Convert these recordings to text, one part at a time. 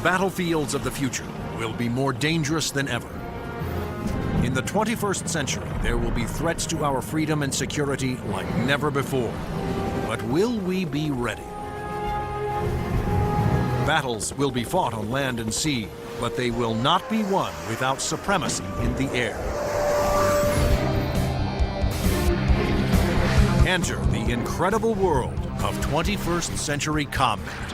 battlefields of the future will be more dangerous than ever. In the 21st century, there will be threats to our freedom and security like never before. But will we be ready? Battles will be fought on land and sea, but they will not be won without supremacy in the air. Enter the incredible world of 21st century combat.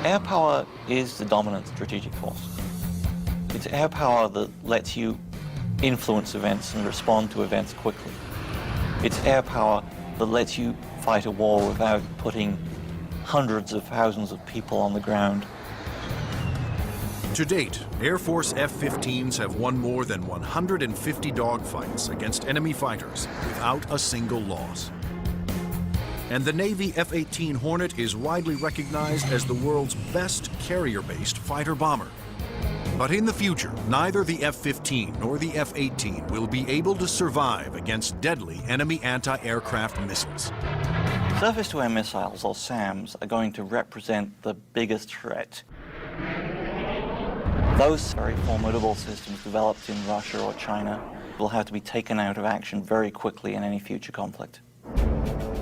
Air power is the dominant strategic force. It's air power that lets you influence events and respond to events quickly. It's air power that lets you fight a war without putting hundreds of thousands of people on the ground. To date, Air Force F-15s have won more than 150 dogfights against enemy fighters without a single loss. And the Navy F-18 Hornet is widely recognized as the world's best carrier-based fighter bomber. But in the future, neither the F-15 nor the F-18 will be able to survive against deadly enemy anti-aircraft missiles. Surface-to-air missiles, or SAMs, are going to represent the biggest threat. Those very formidable systems developed in Russia or China will have to be taken out of action very quickly in any future conflict.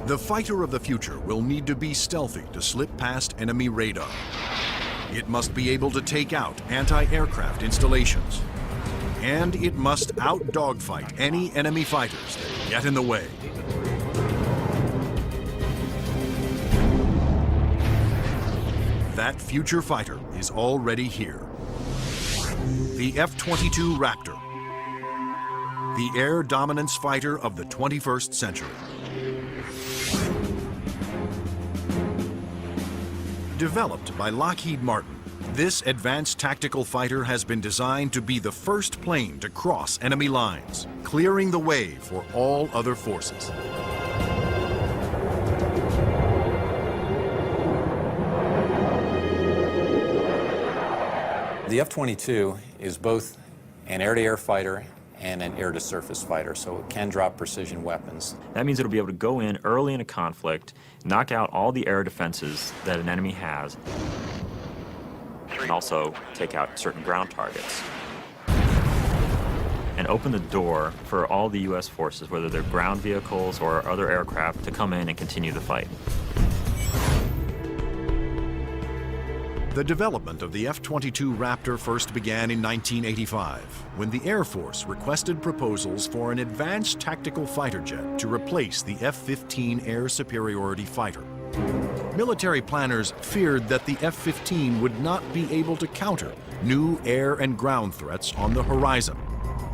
The fighter of the future will need to be stealthy to slip past enemy radar. It must be able to take out anti-aircraft installations. And it must out-dogfight any enemy fighters that get in the way. That future fighter is already here. The F-22 Raptor, the air dominance fighter of the 21st century. Developed by Lockheed Martin, this advanced tactical fighter has been designed to be the first plane to cross enemy lines, clearing the way for all other forces. The F-22 is both an air-to-air fighter and an air-to-surface fighter, so it can drop precision weapons. That means it'll be able to go in early in a conflict, knock out all the air defenses that an enemy has, and also take out certain ground targets. And open the door for all the U.S. forces, whether they're ground vehicles or other aircraft, to come in and continue the fight. The development of the F-22 Raptor first began in 1985, when the Air Force requested proposals for an advanced tactical fighter jet to replace the F-15 air superiority fighter. Military planners feared that the F-15 would not be able to counter new air and ground threats on the horizon.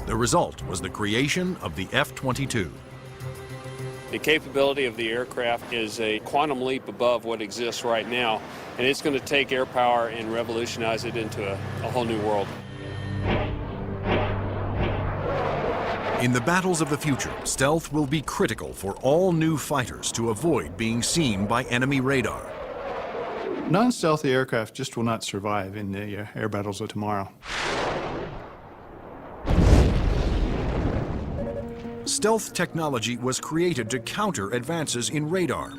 The result was the creation of the F-22. The capability of the aircraft is a quantum leap above what exists right now, and it's going to take air power and revolutionize it into a whole new world. In the battles of the future, stealth will be critical for all new fighters to avoid being seen by enemy radar. Non-stealthy aircraft just will not survive in the air battles of tomorrow. Stealth technology was created to counter advances in radar.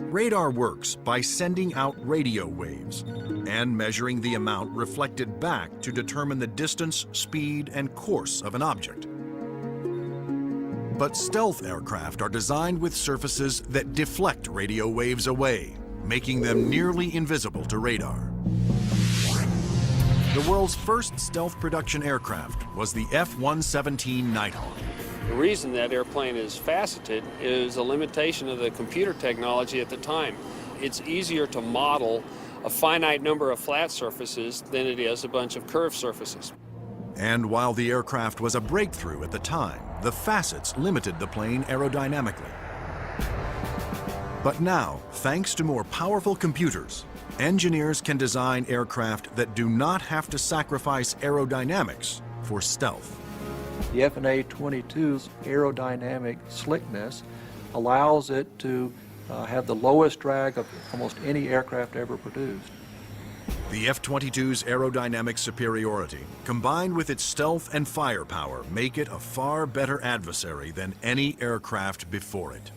Radar works by sending out radio waves and measuring the amount reflected back to determine the distance, speed, and course of an object. But stealth aircraft are designed with surfaces that deflect radio waves away, making them nearly invisible to radar. The world's first stealth production aircraft was the F-117 Nighthawk. The reason that airplane is faceted is a limitation of the computer technology at the time. It's easier to model a finite number of flat surfaces than it is a bunch of curved surfaces. And while the aircraft was a breakthrough at the time, the facets limited the plane aerodynamically. But now, thanks to more powerful computers, engineers can design aircraft that do not have to sacrifice aerodynamics for stealth. The F/A-22's aerodynamic slickness allows it to have the lowest drag of almost any aircraft ever produced. The F-22's aerodynamic superiority, combined with its stealth and firepower, make it a far better adversary than any aircraft before it.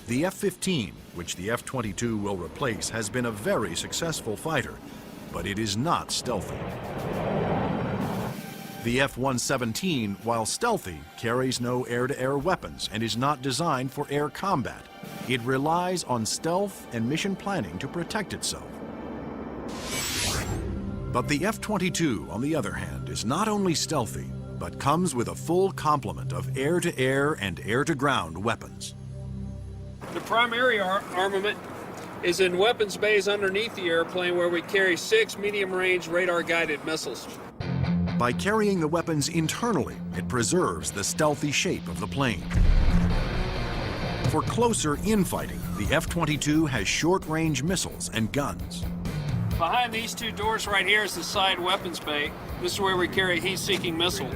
The F-15, which the F-22 will replace, has been a very successful fighter, but it is not stealthy. The F-117, while stealthy, carries no air-to-air weapons and is not designed for air combat. It relies on stealth and mission planning to protect itself. But the F-22, on the other hand, is not only stealthy, but comes with a full complement of air-to-air and air-to-ground weapons. The primary armament is in weapons bays underneath the airplane, where we carry 6 medium-range radar-guided missiles. By carrying the weapons internally, it preserves the stealthy shape of the plane. For closer infighting, the F-22 has short-range missiles and guns. Behind these two doors right here is the side weapons bay. This is where we carry a heat-seeking missile.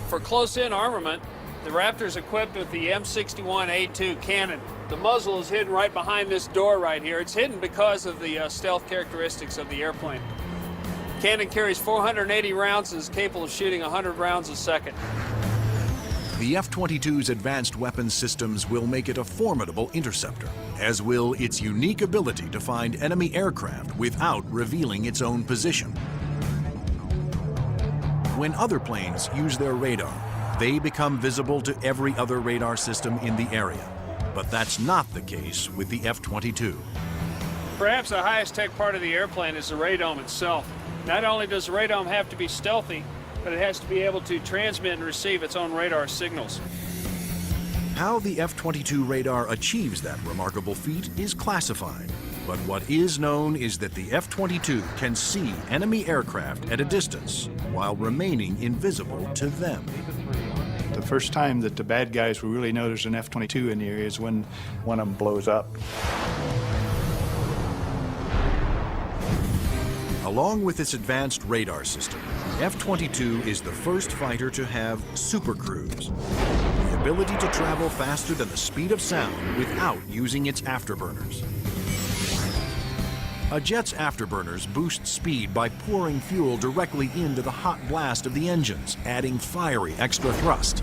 For close-in armament, the Raptor is equipped with the M61A2 cannon. The muzzle is hidden right behind this door right here. It's hidden because of the stealth characteristics of the airplane. Cannon carries 480 rounds and is capable of shooting 100 rounds a second. The F-22's advanced weapons systems will make it a formidable interceptor, as will its unique ability to find enemy aircraft without revealing its own position. When other planes use their radar, they become visible to every other radar system in the area. But that's not the case with the F-22. Perhaps the highest tech part of the airplane is the radome itself. Not only does the radome have to be stealthy, but it has to be able to transmit and receive its own radar signals. How the F-22 radar achieves that remarkable feat is classified. But what is known is that the F-22 can see enemy aircraft at a distance while remaining invisible to them. The first time that the bad guys will really know there's an F-22 in the area is when one of them blows up. Along with its advanced radar system, the F-22 is the first fighter to have super cruise, the ability to travel faster than the speed of sound without using its afterburners. A jet's afterburners boost speed by pouring fuel directly into the hot blast of the engines, adding fiery extra thrust.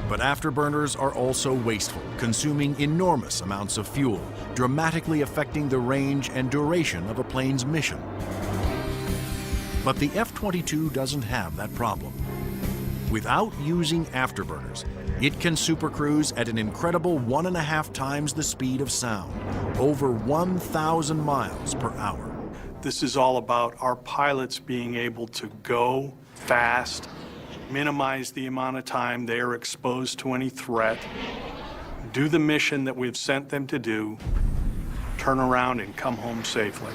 But afterburners are also wasteful, consuming enormous amounts of fuel, dramatically affecting the range and duration of a plane's mission. But the F-22 doesn't have that problem. Without using afterburners, it can supercruise at an incredible 1.5 times the speed of sound, over 1,000 miles per hour. This is all about our pilots being able to go fast, minimize the amount of time they are exposed to any threat, do the mission that we've sent them to do, turn around and come home safely.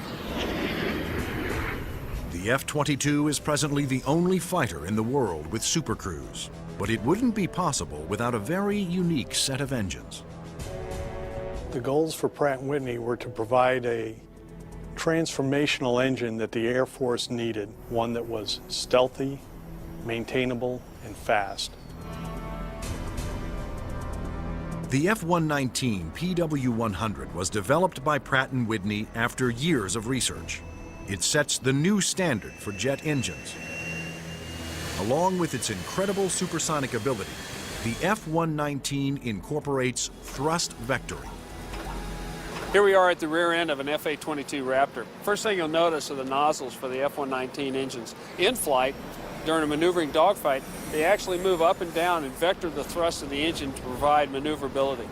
The F-22 is presently the only fighter in the world with supercruise, but it wouldn't be possible without a very unique set of engines. The goals for Pratt & Whitney were to provide a transformational engine that the Air Force needed, one that was stealthy, maintainable, and fast. The F-119 PW-100 was developed by Pratt & Whitney after years of research. It sets the new standard for jet engines. Along with its incredible supersonic ability, the F-119 incorporates thrust vectoring. Here we are at the rear end of an F-A-22 Raptor. First thing you'll notice are the nozzles for the F-119 engines. In flight, during a maneuvering dogfight, they actually move up and down and vector the thrust of the engine to provide maneuverability.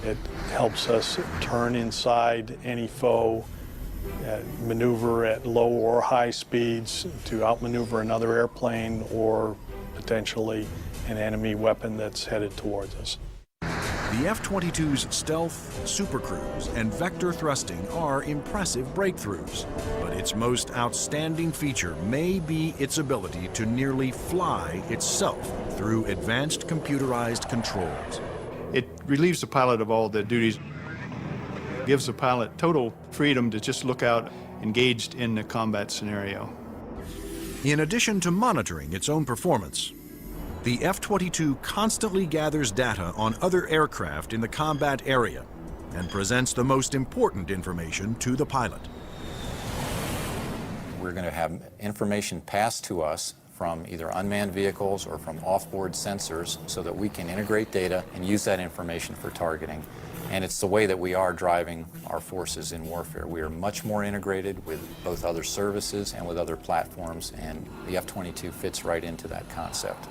It helps us turn inside any foe, maneuver at low or high speeds to outmaneuver another airplane or potentially an enemy weapon that's headed towards us. The F-22's stealth, supercruise, and vector thrusting are impressive breakthroughs, but its most outstanding feature may be its ability to nearly fly itself through advanced computerized controls. It relieves the pilot of all the duties, gives the pilot total freedom to just look out engaged in the combat scenario. In addition to monitoring its own performance, the F-22 constantly gathers data on other aircraft in the combat area and presents the most important information to the pilot. We're going to have information passed to us from either unmanned vehicles or from off-board sensors so that we can integrate data and use that information for targeting. And it's the way that we are driving our forces in warfare. We are much more integrated with both other services and with other platforms, and the F-22 fits right into that concept.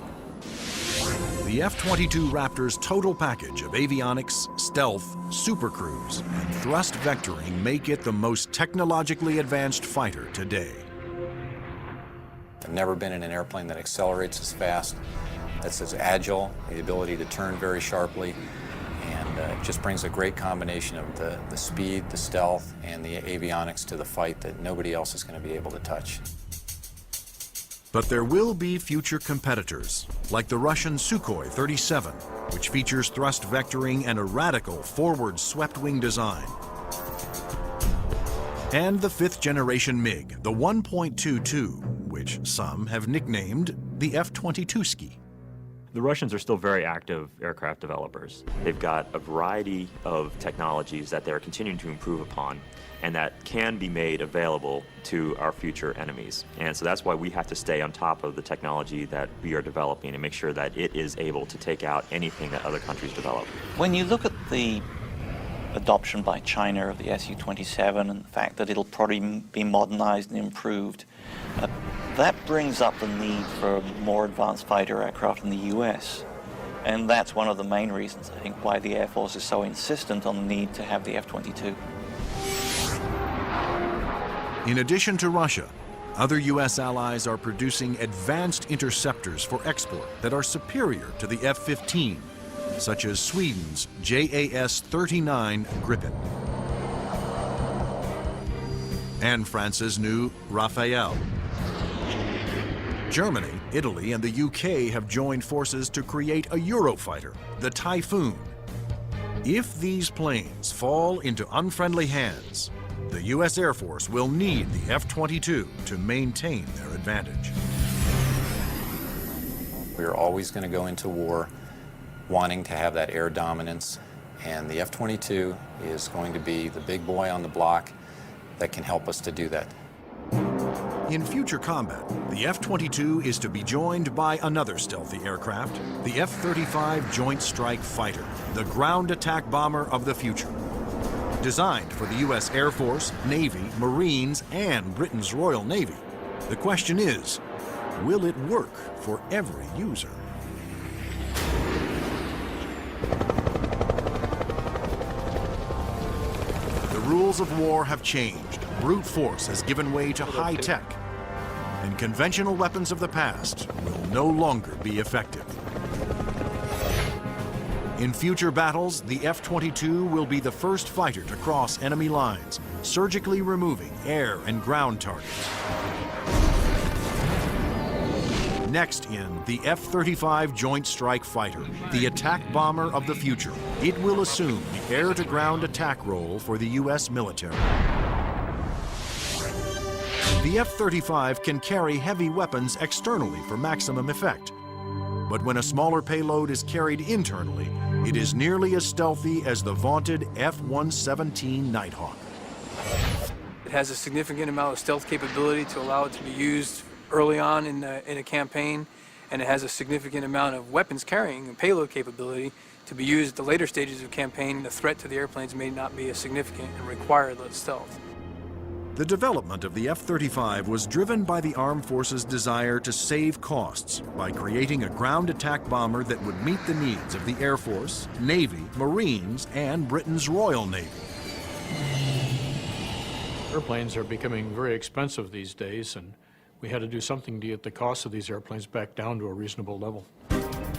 The F-22 Raptor's total package of avionics, stealth, supercruise, and thrust vectoring make it the most technologically advanced fighter today. I've never been in an airplane that accelerates as fast, that's as agile, the ability to turn very sharply, and it just brings a great combination of the speed, the stealth, and the avionics to the fight that nobody else is going to be able to touch. But there will be future competitors, like the Russian Sukhoi 37, which features thrust vectoring and a radical forward swept-wing design. And the fifth-generation MiG, the 1.22, which some have nicknamed the F-22ski. The Russians are still very active aircraft developers. They've got a variety of technologies that they're continuing to improve upon and that can be made available to our future enemies. And so that's why we have to stay on top of the technology that we are developing and make sure that it is able to take out anything that other countries develop. When you look at the adoption by China of the Su-27 and the fact that it'll probably be modernized and improved, that brings up the need for more advanced fighter aircraft in the US. And that's one of the main reasons, I think, why the Air Force is so insistent on the need to have the F-22. In addition to Russia, other U.S. allies are producing advanced interceptors for export that are superior to the F-15, such as Sweden's JAS-39 Gripen and France's new Rafale. Germany, Italy, and the UK have joined forces to create a Eurofighter, the Typhoon. If these planes fall into unfriendly hands, the U.S. Air Force will need the F-22 to maintain their advantage. We're always going to go into war wanting to have that air dominance, and the F-22 is going to be the big boy on the block that can help us to do that. In future combat, the F-22 is to be joined by another stealthy aircraft, the F-35 Joint Strike Fighter, the ground attack bomber of the future. Designed for the U.S. Air Force, Navy, Marines, and Britain's Royal Navy, the question is, will it work for every user? The rules of war have changed. Brute force has given way to high tech, and conventional weapons of the past will no longer be effective. In future battles, the F-22 will be the first fighter to cross enemy lines, surgically removing air and ground targets. Next in, the F-35 Joint Strike Fighter, the attack bomber of the future. It will assume the air-to-ground attack role for the U.S. military. The F-35 can carry heavy weapons externally for maximum effect. But when a smaller payload is carried internally, it is nearly as stealthy as the vaunted F-117 Nighthawk. It has a significant amount of stealth capability to allow it to be used early on in a campaign, and it has a significant amount of weapons carrying and payload capability to be used at the later stages of campaign. The threat to the airplanes may not be as significant and require less stealth. The development of the F-35 was driven by the Armed Forces' desire to save costs by creating a ground attack bomber that would meet the needs of the Air Force, Navy, Marines, and Britain's Royal Navy. Airplanes are becoming very expensive these days, and we had to do something to get the cost of these airplanes back down to a reasonable level.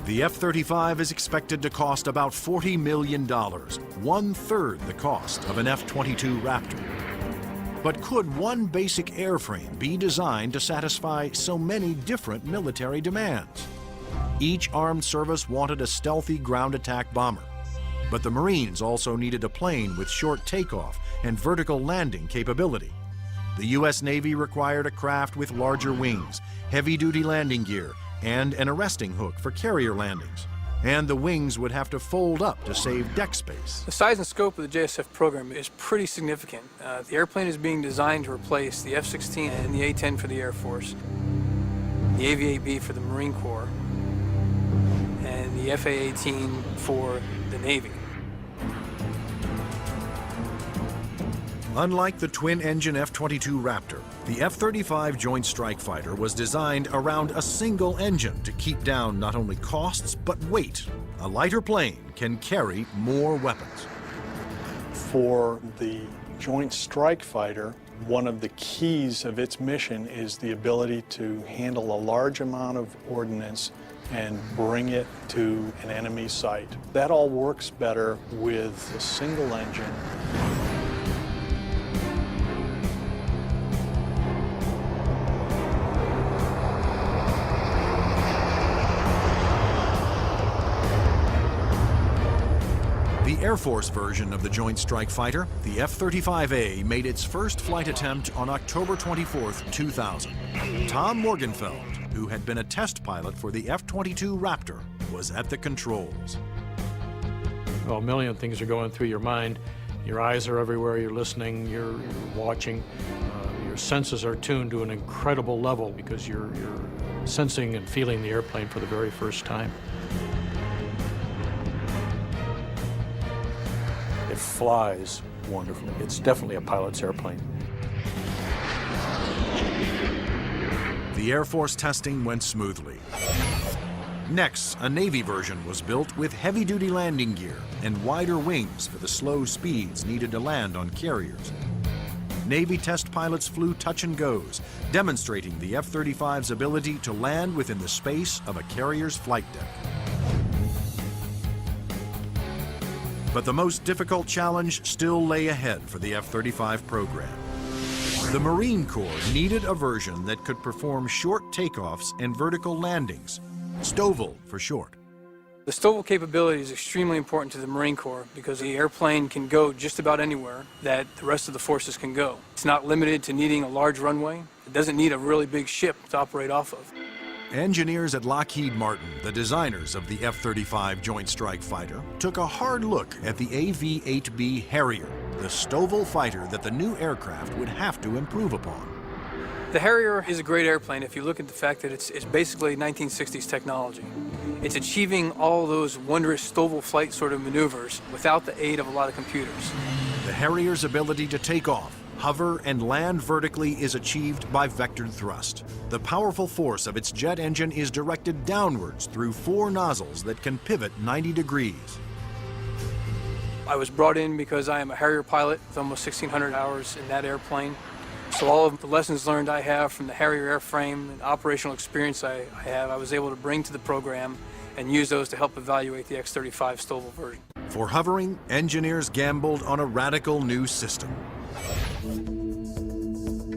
The F-35 is expected to cost about $40 million, one-third the cost of an F-22 Raptor. But could one basic airframe be designed to satisfy so many different military demands? Each armed service wanted a stealthy ground attack bomber, but the Marines also needed a plane with short takeoff and vertical landing capability. The U.S. Navy required a craft with larger wings, heavy-duty landing gear, and an arresting hook for carrier landings. And the wings would have to fold up to save deck space. The size and scope of the JSF program is pretty significant. The airplane is being designed to replace the F-16 and the A-10 for the Air Force, the AV-8B for the Marine Corps, and the FA-18 for the Navy. Unlike the twin-engine F-22 Raptor, the F-35 Joint Strike Fighter was designed around a single engine to keep down not only costs, but weight. A lighter plane can carry more weapons. For the Joint Strike Fighter, one of the keys of its mission is the ability to handle a large amount of ordnance and bring it to an enemy site. That all works better with a single engine. The Air Force version of the Joint Strike Fighter, the F-35A, made its first flight attempt on October 24, 2000. Tom Morgenfeld, who had been a test pilot for the F-22 Raptor, was at the controls. Well, a million things are going through your mind. Your eyes are everywhere, you're listening, you're watching. Your senses are tuned to an incredible level because you're sensing and feeling the airplane for the very first time. It flies wonderfully. It's definitely a pilot's airplane. The Air Force testing went smoothly. Next, a Navy version was built with heavy-duty landing gear and wider wings for the slow speeds needed to land on carriers. Navy test pilots flew touch and goes, demonstrating the F-35's ability to land within the space of a carrier's flight deck. But the most difficult challenge still lay ahead for the F-35 program. The Marine Corps needed a version that could perform short takeoffs and vertical landings, STOVL for short. The STOVL capability is extremely important to the Marine Corps because the airplane can go just about anywhere that the rest of the forces can go. It's not limited to needing a large runway. It doesn't need a really big ship to operate off of. Engineers at Lockheed Martin, the designers of the F-35 Joint Strike Fighter, took a hard look at the AV-8B Harrier, the STOVL fighter that the new aircraft would have to improve upon. The Harrier is a great airplane if you look at the fact that it's basically 1960s technology. It's achieving all those wondrous STOVL flight sort of maneuvers without the aid of a lot of computers. The Harrier's ability to take off, hover, and land vertically is achieved by vectored thrust. The powerful force of its jet engine is directed downwards through 4 nozzles that can pivot 90 degrees. I was brought in because I am a Harrier pilot with almost 1,600 hours in that airplane. So all of the lessons learned I have from the Harrier airframe and operational experience I have, I was able to bring to the program and use those to help evaluate the X-35 STOVL version. For hovering, engineers gambled on a radical new system.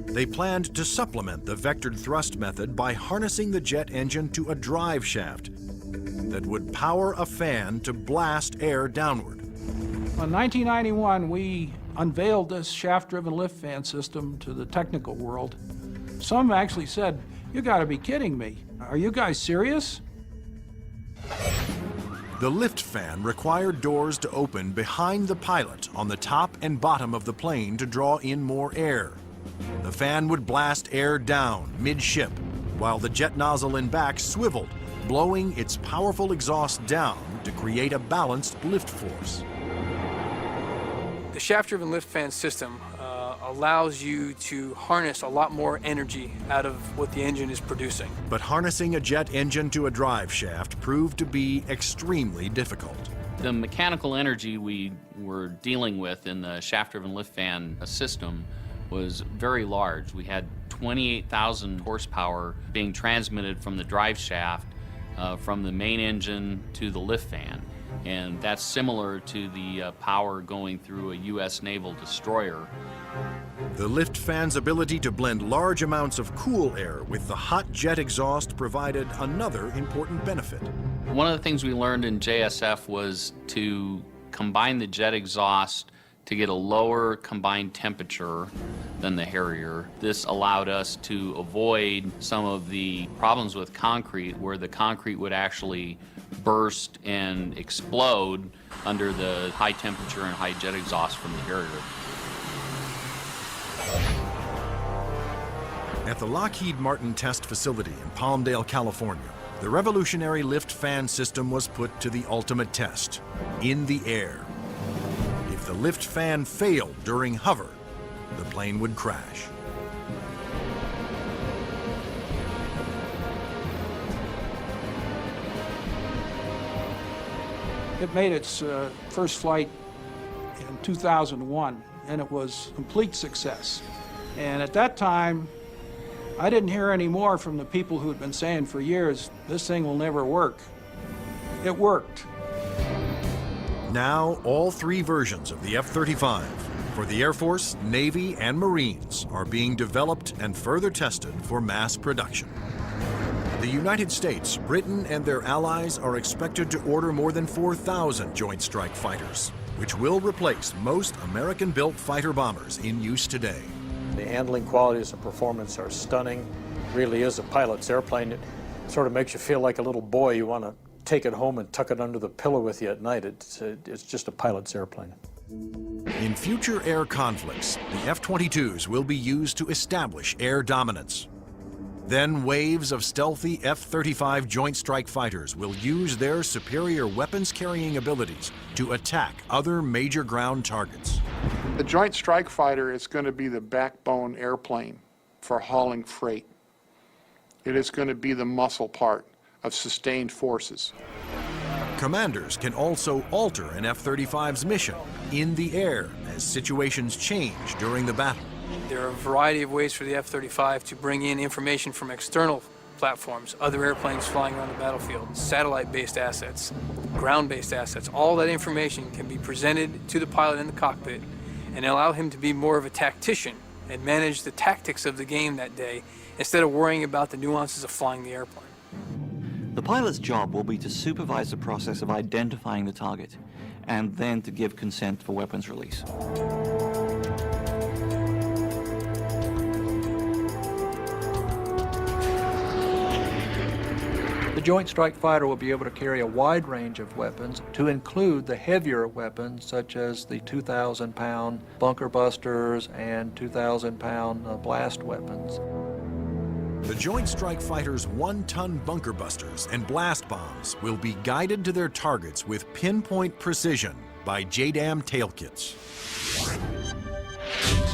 They planned to supplement the vectored thrust method by harnessing the jet engine to a drive shaft that would power a fan to blast air downward. In 1991, we unveiled this shaft-driven lift fan system to the technical world. Some actually said, "You gotta be kidding me. Are you guys serious?" The lift fan required doors to open behind the pilot on the top and bottom of the plane to draw in more air. The fan would blast air down midship, while the jet nozzle in back swiveled, blowing its powerful exhaust down to create a balanced lift force. The shaft-driven lift fan system allows you to harness a lot more energy out of what the engine is producing. But harnessing a jet engine to a drive shaft proved to be extremely difficult. The mechanical energy we were dealing with in the shaft-driven lift fan system was very large. We had 28,000 horsepower being transmitted from the drive shaft from the main engine to the lift fan. And that's similar to the power going through a U.S. naval destroyer. The lift fan's ability to blend large amounts of cool air with the hot jet exhaust provided another important benefit. One of the things we learned in JSF was to combine the jet exhaust to get a lower combined temperature than the Harrier. This allowed us to avoid some of the problems with concrete where the concrete would actually burst and explode under the high temperature and high jet exhaust from the Harrier. At the Lockheed Martin test facility in Palmdale, California, the revolutionary lift fan system was put to the ultimate test, in the air. If the lift fan failed during hover, the plane would crash. It made its first flight in 2001, and it was a complete success. And at that time, I didn't hear any more from the people who had been saying for years, this thing will never work. It worked. Now, all three versions of the F-35 for the Air Force, Navy, and Marines are being developed and further tested for mass production. The United States, Britain, and their allies are expected to order more than 4,000 Joint Strike Fighters, which will replace most American-built fighter bombers in use today. The handling qualities and performance are stunning. It really is a pilot's airplane. It sort of makes you feel like a little boy. You want to take it home and tuck it under the pillow with you at night. It's just a pilot's airplane. In future air conflicts, the F-22s will be used to establish air dominance. Then waves of stealthy F-35 Joint Strike Fighters will use their superior weapons-carrying abilities to attack other major ground targets. The Joint Strike Fighter is going to be the backbone airplane for hauling freight. It is going to be the muscle part of sustained forces. Commanders can also alter an F-35's mission in the air as situations change during the battle. There are a variety of ways for the F-35 to bring in information from external platforms, other airplanes flying around the battlefield, satellite-based assets, ground-based assets. All that information can be presented to the pilot in the cockpit and allow him to be more of a tactician and manage the tactics of the game that day instead of worrying about the nuances of flying the airplane. The pilot's job will be to supervise the process of identifying the target and then to give consent for weapons release. The Joint Strike Fighter will be able to carry a wide range of weapons, to include the heavier weapons such as the 2,000-pound bunker busters and 2,000-pound blast weapons. The Joint Strike Fighter's 1-ton bunker busters and blast bombs will be guided to their targets with pinpoint precision by JDAM tail kits.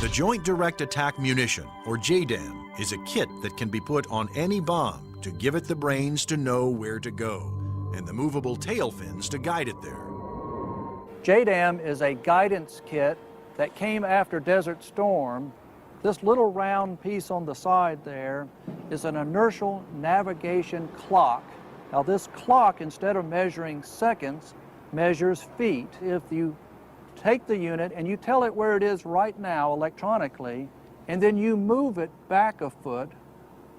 The Joint Direct Attack Munition, or JDAM, is a kit that can be put on any bomb to give it the brains to know where to go, and the movable tail fins to guide it there. JDAM is a guidance kit that came after Desert Storm. This little round piece on the side there is an inertial navigation clock. Now this clock, instead of measuring seconds, measures feet. If you take the unit and you tell it where it is right now electronically, and then you move it back a foot,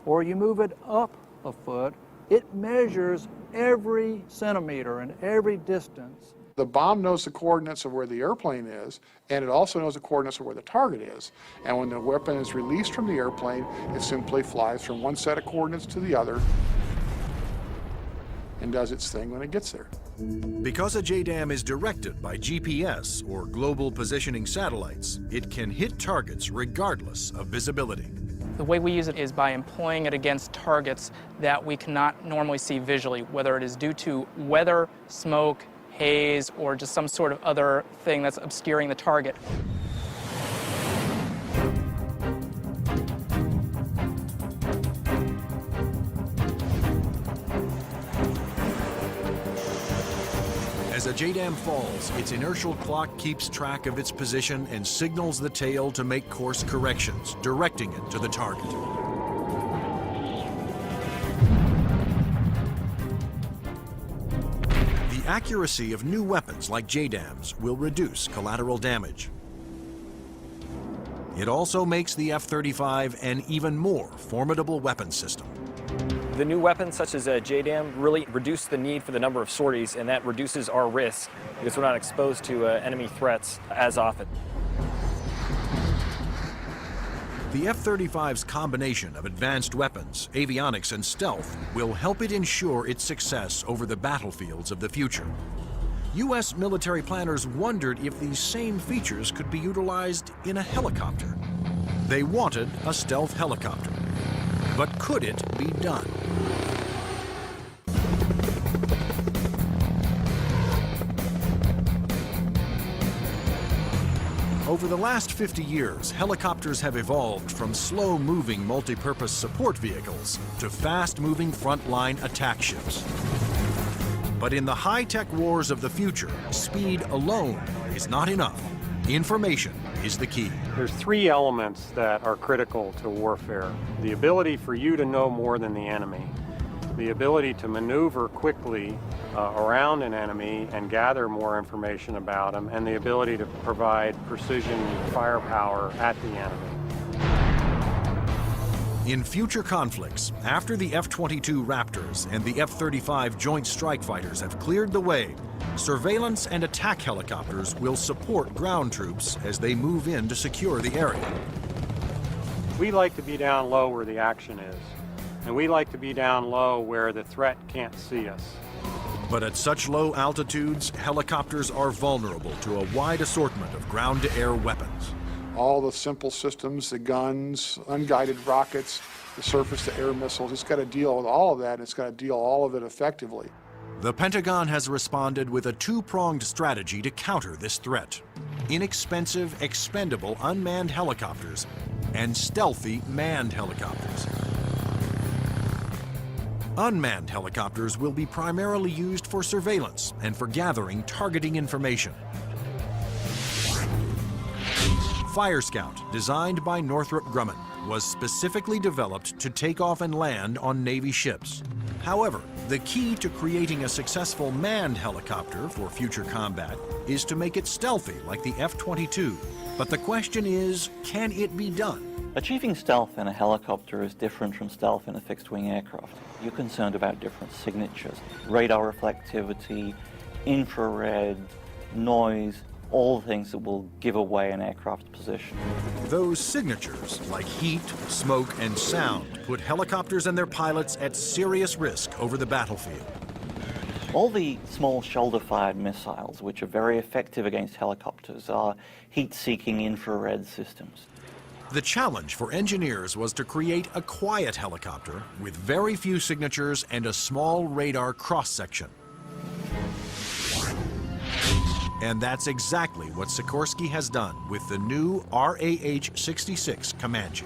or you move it up a foot, it measures every centimeter and every distance. The bomb knows the coordinates of where the airplane is, and it also knows the coordinates of where the target is. And when the weapon is released from the airplane, it simply flies from one set of coordinates to the other and does its thing when it gets there. Because a JDAM is directed by GPS, or Global Positioning Satellites, it can hit targets regardless of visibility. The way we use it is by employing it against targets that we cannot normally see visually, whether it is due to weather, smoke, haze, or just some sort of other thing that's obscuring the target. As a JDAM falls, its inertial clock keeps track of its position and signals the tail to make course corrections, directing it to the target. The accuracy of new weapons like JDAMs will reduce collateral damage. It also makes the F-35 an even more formidable weapon system. The new weapons such as JDAM really reduce the need for the number of sorties, and that reduces our risk because we're not exposed to enemy threats as often. The F-35's combination of advanced weapons, avionics, and stealth will help it ensure its success over the battlefields of the future. U.S. military planners wondered if these same features could be utilized in a helicopter. They wanted a stealth helicopter. But could it be done? Over the last 50 years, helicopters have evolved from slow-moving multi-purpose support vehicles to fast-moving frontline attack ships. But in the high-tech wars of the future, speed alone is not enough. Information is the key. There's three elements that are critical to warfare. The ability for you to know more than the enemy, the ability to maneuver quickly around an enemy and gather more information about them, and the ability to provide precision firepower at the enemy. In future conflicts, after the F-22 Raptors and the F-35 Joint Strike Fighters have cleared the way, surveillance and attack helicopters will support ground troops as they move in to secure the area. We like to be down low where the action is, and we like to be down low where the threat can't see us. But at such low altitudes, helicopters are vulnerable to a wide assortment of ground-to-air weapons. All the simple systems, the guns, unguided rockets, the surface-to-air missiles, it's got to deal with all of that, and it's got to deal all of it effectively. The Pentagon has responded with a two-pronged strategy to counter this threat: inexpensive, expendable unmanned helicopters and stealthy manned helicopters. Unmanned helicopters will be primarily used for surveillance and for gathering targeting information. Fire Scout, designed by Northrop Grumman, was specifically developed to take off and land on Navy ships. However, the key to creating a successful manned helicopter for future combat is to make it stealthy like the F-22. But the question is, can it be done? Achieving stealth in a helicopter is different from stealth in a fixed-wing aircraft. You're concerned about different signatures: radar reflectivity, infrared, noise, all things that will give away an aircraft's position. Those signatures, like heat, smoke, and sound, put helicopters and their pilots at serious risk over the battlefield. All the small shoulder-fired missiles, which are very effective against helicopters, are heat-seeking infrared systems. The challenge for engineers was to create a quiet helicopter with very few signatures and a small radar cross-section. And that's exactly what Sikorsky has done with the new RAH-66 Comanche.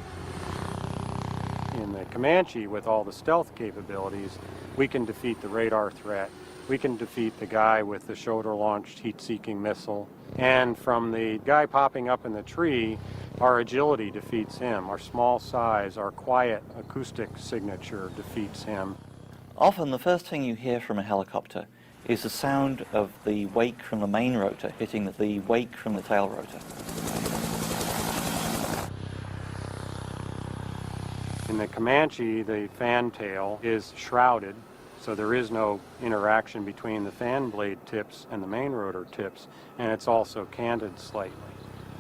In the Comanche, with all the stealth capabilities, we can defeat the radar threat. We can defeat the guy with the shoulder-launched heat-seeking missile. And from the guy popping up in the tree, our agility defeats him. Our small size, our quiet acoustic signature defeats him. Often the first thing you hear from a helicopter is the sound of the wake from the main rotor hitting the wake from the tail rotor. In the Comanche, the fan tail is shrouded, so there is no interaction between the fan blade tips and the main rotor tips, and it's also canted slightly.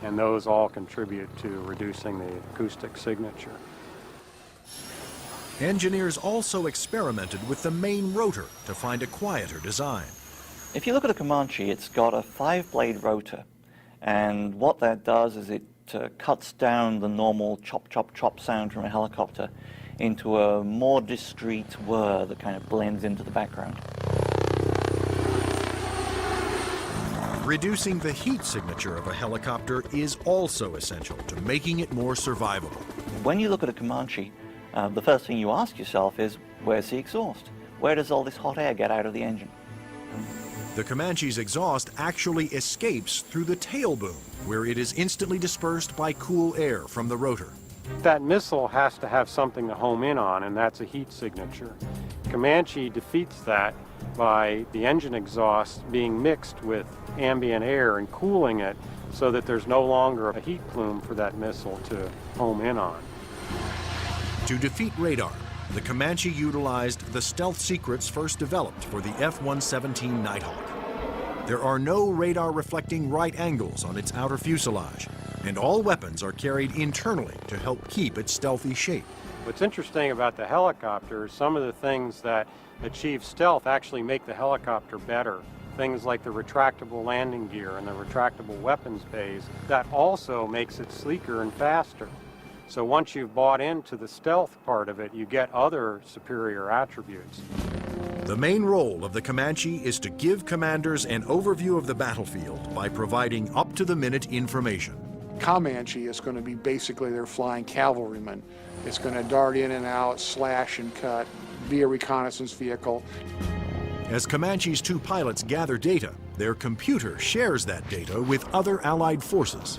And those all contribute to reducing the acoustic signature. Engineers also experimented with the main rotor to find a quieter design. If you look at a Comanche, it's got a 5-blade rotor, and what that does is it cuts down the normal chop, chop, chop sound from a helicopter into a more discreet whir that kind of blends into the background. Reducing the heat signature of a helicopter is also essential to making it more survivable. When you look at a Comanche, the first thing you ask yourself is, where's the exhaust? Where does all this hot air get out of the engine? The Comanche's exhaust actually escapes through the tail boom, where it is instantly dispersed by cool air from the rotor. That missile has to have something to home in on, and that's a heat signature. Comanche defeats that by the engine exhaust being mixed with ambient air and cooling it so that there's no longer a heat plume for that missile to home in on. To defeat radar, the Comanche utilized the stealth secrets first developed for the F-117 Nighthawk. There are no radar-reflecting right angles on its outer fuselage, and all weapons are carried internally to help keep its stealthy shape. What's interesting about the helicopter is some of the things that achieve stealth actually make the helicopter better. Things like the retractable landing gear and the retractable weapons bays, that also makes it sleeker and faster. So once you've bought into the stealth part of it, you get other superior attributes. The main role of the Comanche is to give commanders an overview of the battlefield by providing up-to-the-minute information. Comanche is going to be basically their flying cavalryman. It's going to dart in and out, slash and cut, be a reconnaissance vehicle. As Comanche's two pilots gather data, their computer shares that data with other Allied forces.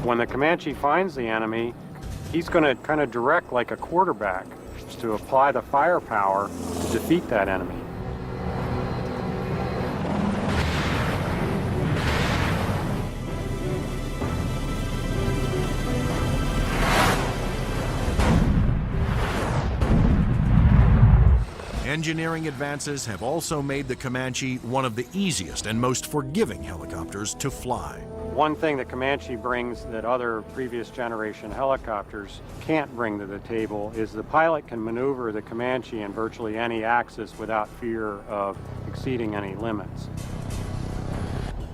When the Comanche finds the enemy, he's going to kind of direct like a quarterback to apply the firepower to defeat that enemy. Engineering advances have also made the Comanche one of the easiest and most forgiving helicopters to fly. One thing that Comanche brings that other previous generation helicopters can't bring to the table is the pilot can maneuver the Comanche in virtually any axis without fear of exceeding any limits.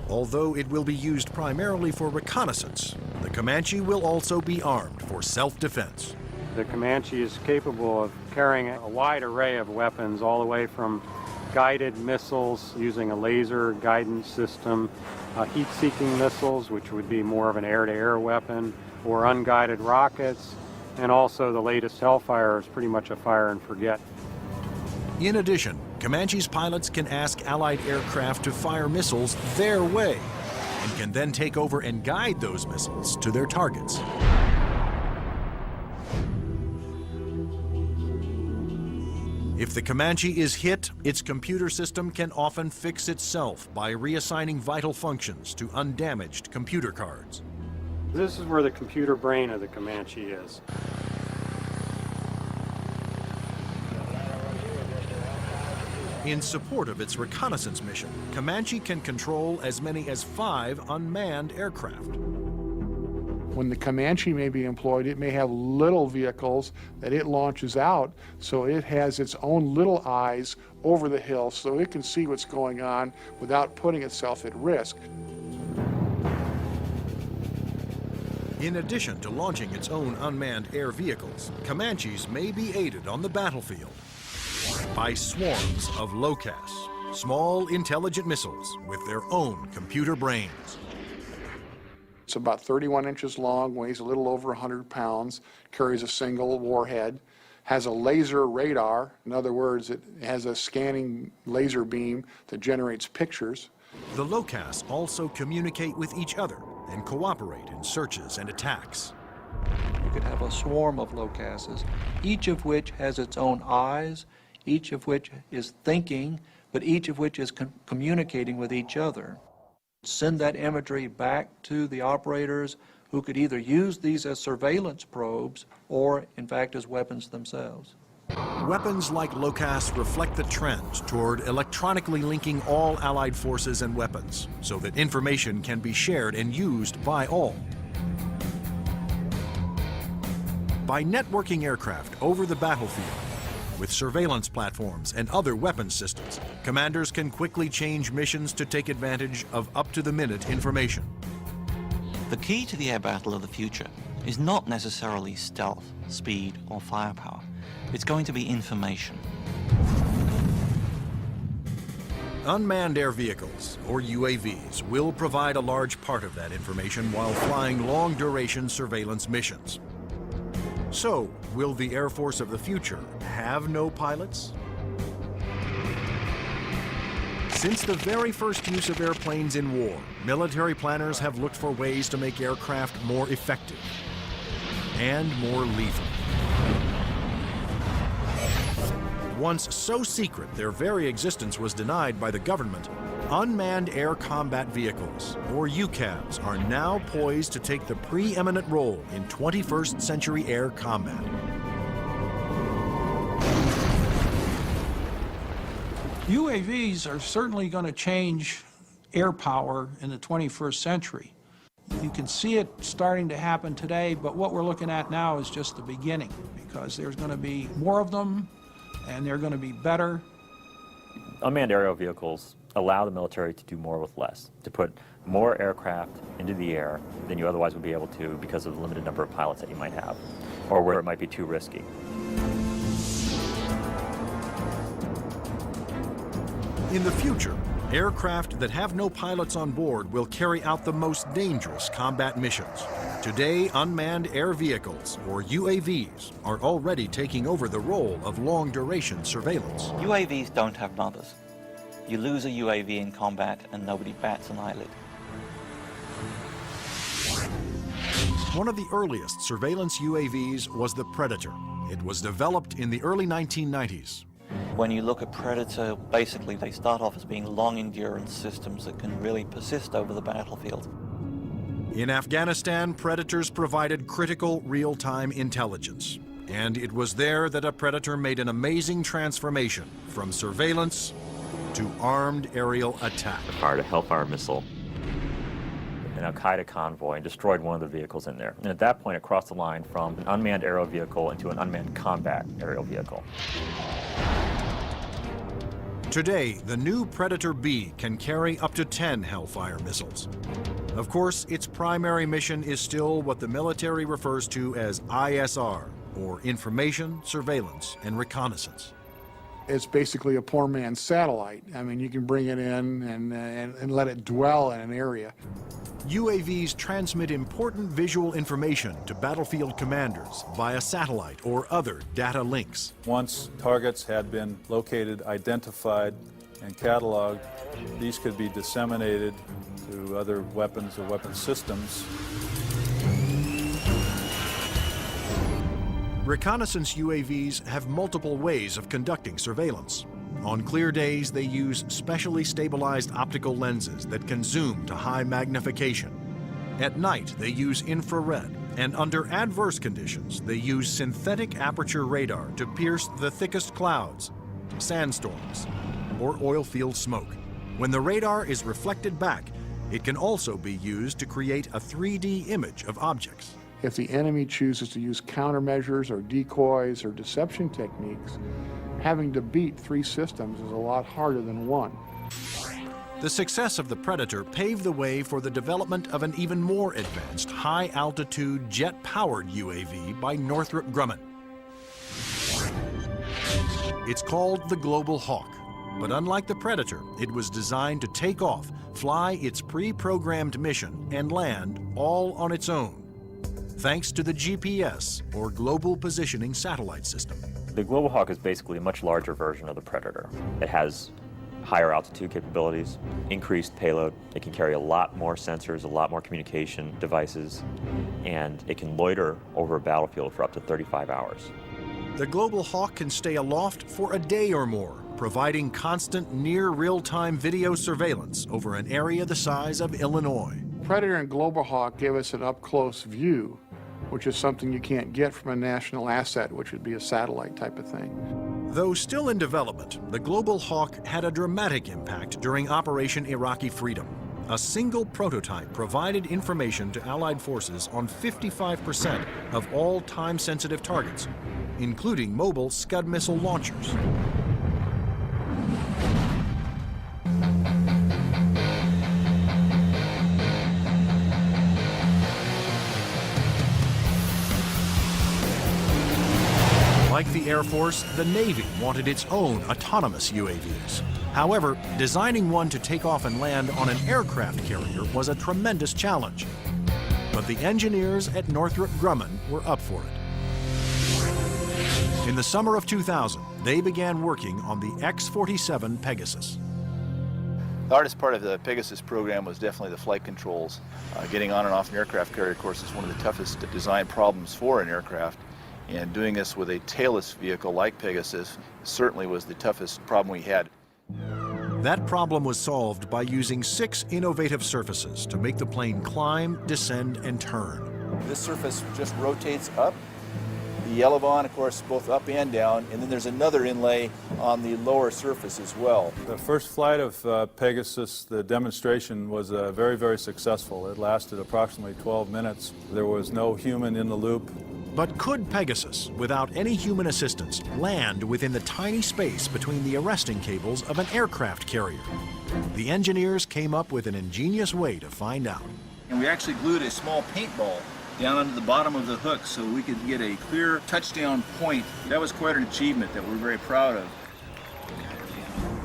Although it will be used primarily for reconnaissance, the Comanche will also be armed for self-defense. The Comanche is capable of carrying a wide array of weapons, all the way from guided missiles using a laser guidance system, heat-seeking missiles, which would be more of an air-to-air weapon, or unguided rockets, and also the latest Hellfire is pretty much a fire and forget. In addition, Comanche's pilots can ask Allied aircraft to fire missiles their way, and can then take over and guide those missiles to their targets. If the Comanche is hit, its computer system can often fix itself by reassigning vital functions to undamaged computer cards. This is where the computer brain of the Comanche is. In support of its reconnaissance mission, Comanche can control as many as 5 unmanned aircraft. When the Comanche may be employed, it may have little vehicles that it launches out, so it has its own little eyes over the hill so it can see what's going on without putting itself at risk. In addition to launching its own unmanned air vehicles, Comanches may be aided on the battlefield by swarms of LOCAS, small intelligent missiles with their own computer brains. It's about 31 inches long, weighs a little over 100 pounds, carries a single warhead, has a laser radar. In other words, it has a scanning laser beam that generates pictures. The LOCAS also communicate with each other and cooperate in searches and attacks. You could have a swarm of LOCASes, each of which has its own eyes, each of which is thinking, but each of which is communicating with each other. Send that imagery back to the operators who could either use these as surveillance probes or, in fact, as weapons themselves. Weapons like LOCAS reflect the trend toward electronically linking all Allied forces and weapons so that information can be shared and used by all. By networking aircraft over the battlefield, with surveillance platforms and other weapons systems, commanders can quickly change missions to take advantage of up-to-the-minute information. The key to the air battle of the future is not necessarily stealth, speed, or firepower. It's going to be information. Unmanned air vehicles, or UAVs, will provide a large part of that information while flying long-duration surveillance missions. So, will the Air Force of the future have no pilots? Since the very first use of airplanes in war, military planners have looked for ways to make aircraft more effective and more lethal. Once so secret their very existence was denied by the government, unmanned air combat vehicles, or UCAVs, are now poised to take the preeminent role in 21st century air combat. UAVs are certainly going to change air power in the 21st century. You can see it starting to happen today, but what we're looking at now is just the beginning, because there's going to be more of them, and they're going to be better. Unmanned aerial vehicles allow the military to do more with less, to put more aircraft into the air than you otherwise would be able to because of the limited number of pilots that you might have, or where it might be too risky. In the future, aircraft that have no pilots on board will carry out the most dangerous combat missions. Today, unmanned air vehicles, or UAVs, are already taking over the role of long-duration surveillance. UAVs don't have numbers. You lose a UAV in combat and nobody bats an eyelid. One of the earliest surveillance UAVs was the Predator. It was developed in the early 1990s. When you look at Predator, basically they start off as being long-endurance systems that can really persist over the battlefield. In Afghanistan, Predators provided critical real-time intelligence. And it was there that a Predator made an amazing transformation from surveillance to armed aerial attack. It fired a Hellfire missile, an Al-Qaeda convoy, and destroyed one of the vehicles in there. And at that point, it crossed the line from an unmanned aerial vehicle into an unmanned combat aerial vehicle. Today, the new Predator B can carry up to 10 Hellfire missiles. Of course, its primary mission is still what the military refers to as ISR, or Information, Surveillance, and Reconnaissance. It's basically a poor man's satellite. I mean, you can bring it in and let it dwell in an area. UAVs transmit important visual information to battlefield commanders via satellite or other data links. Once targets had been located, identified, and cataloged, these could be disseminated to other weapons or weapon systems. Reconnaissance UAVs have multiple ways of conducting surveillance. On clear days, they use specially stabilized optical lenses that can zoom to high magnification. At night, they use infrared, and under adverse conditions, they use synthetic aperture radar to pierce the thickest clouds, sandstorms, or oil field smoke. When the radar is reflected back, it can also be used to create a 3D image of objects. If the enemy chooses to use countermeasures or decoys or deception techniques, having to beat 3 systems is a lot harder than 1. The success of the Predator paved the way for the development of an even more advanced high-altitude jet-powered UAV by Northrop Grumman. It's called the Global Hawk, but unlike the Predator, it was designed to take off, fly its pre-programmed mission, and land all on its own, thanks to the GPS, or Global Positioning Satellite System. The Global Hawk is basically a much larger version of the Predator. It has higher altitude capabilities, increased payload. It can carry a lot more sensors, a lot more communication devices, and it can loiter over a battlefield for up to 35 hours. The Global Hawk can stay aloft for a day or more, providing constant near real-time video surveillance over an area the size of Illinois. Predator and Global Hawk give us an up-close view, which is something you can't get from a national asset, which would be a satellite type of thing. Though still in development, the Global Hawk had a dramatic impact during Operation Iraqi Freedom. A single prototype provided information to Allied forces on 55% of all time-sensitive targets, including mobile Scud missile launchers. Like the Air Force, the Navy wanted its own autonomous UAVs. However, designing one to take off and land on an aircraft carrier was a tremendous challenge. But the engineers at Northrop Grumman were up for it. In the summer of 2000, they began working on the X-47 Pegasus. The hardest part of the Pegasus program was definitely the flight controls. Getting on and off an aircraft carrier, of course, is one of the toughest design problems for an aircraft. And doing this with a tailless vehicle like Pegasus certainly was the toughest problem we had. That problem was solved by using 6 innovative surfaces to make the plane climb, descend, and turn. This surface just rotates up. the Elevon, of course, both up and down, and then there's another inlay on the lower surface as well. The first flight of Pegasus, the demonstration was very, very successful. It lasted approximately 12 minutes. There was no human in the loop. But could Pegasus, without any human assistance, land within the tiny space between the arresting cables of an aircraft carrier? The engineers came up with an ingenious way to find out. And we actually glued a small paintball down onto the bottom of the hook so we could get a clear touchdown point. That was quite an achievement that we're very proud of.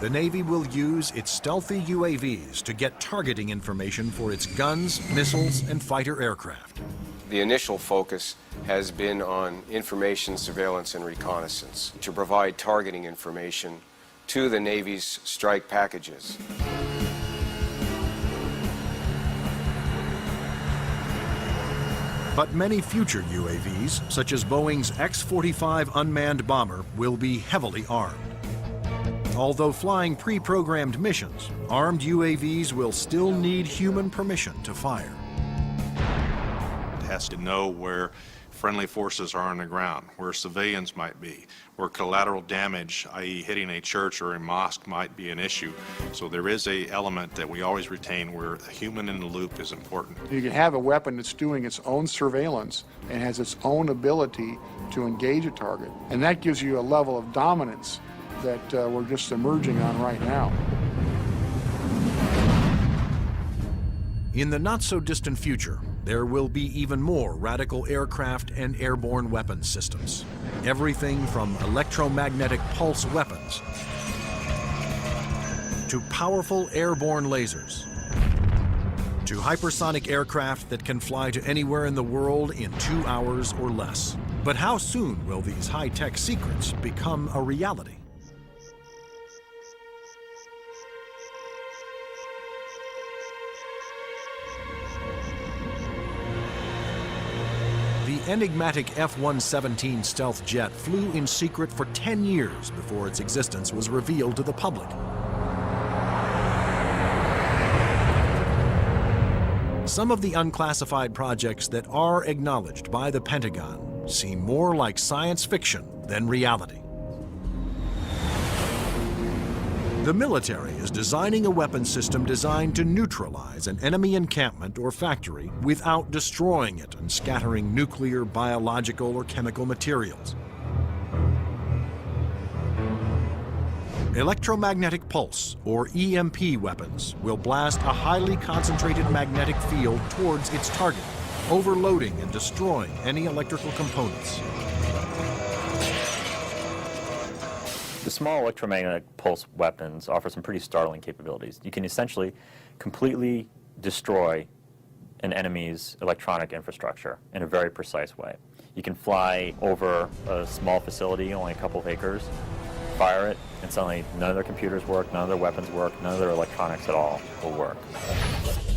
The Navy will use its stealthy UAVs to get targeting information for its guns, missiles, and fighter aircraft. The initial focus has been on information, surveillance, and reconnaissance to provide targeting information to the Navy's strike packages. But many future UAVs, such as Boeing's X-45 unmanned bomber, will be heavily armed. Although flying pre-programmed missions, armed UAVs will still need human permission to fire. It has to know where friendly forces are on the ground, where civilians might be, where collateral damage, i.e. hitting a church or a mosque, might be an issue. So there is an element that we always retain where a human in the loop is important. You can have a weapon that's doing its own surveillance and has its own ability to engage a target. And that gives you a level of dominance that we're just emerging on right now. In the not-so-distant future, there will be even more radical aircraft and airborne weapons systems. Everything from electromagnetic pulse weapons to powerful airborne lasers to hypersonic aircraft that can fly to anywhere in the world in 2 hours or less. But how soon will these high-tech secrets become a reality? The enigmatic F-117 stealth jet flew in secret for 10 years before its existence was revealed to the public. Some of the unclassified projects that are acknowledged by the Pentagon seem more like science fiction than reality. The military is designing a weapons system designed to neutralize an enemy encampment or factory without destroying it and scattering nuclear, biological, or chemical materials. Electromagnetic pulse, or EMP weapons, will blast a highly concentrated magnetic field towards its target, overloading and destroying any electrical components. The small electromagnetic pulse weapons offer some pretty startling capabilities. You can essentially completely destroy an enemy's electronic infrastructure in a very precise way. You can fly over a small facility, only a couple of acres, fire it, and suddenly none of their computers work, none of their weapons work, none of their electronics at all will work.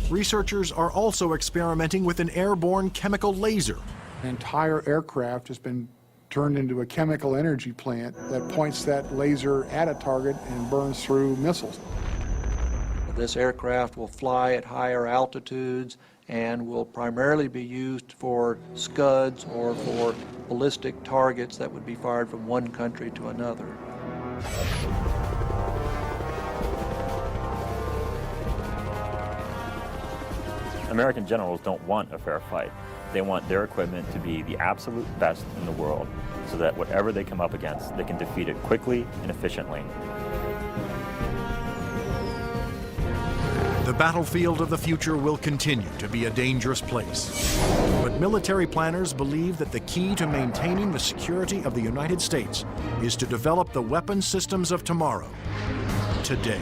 Researchers are also experimenting with an airborne chemical laser. An entire aircraft has been turned into a chemical energy plant that points that laser at a target and burns through missiles. This aircraft will fly at higher altitudes and will primarily be used for Scuds or for ballistic targets that would be fired from one country to another. American generals don't want a fair fight. They want their equipment to be the absolute best in the world so that whatever they come up against, they can defeat it quickly and efficiently. The battlefield of the future will continue to be a dangerous place. But military planners believe that the key to maintaining the security of the United States is to develop the weapon systems of tomorrow, today.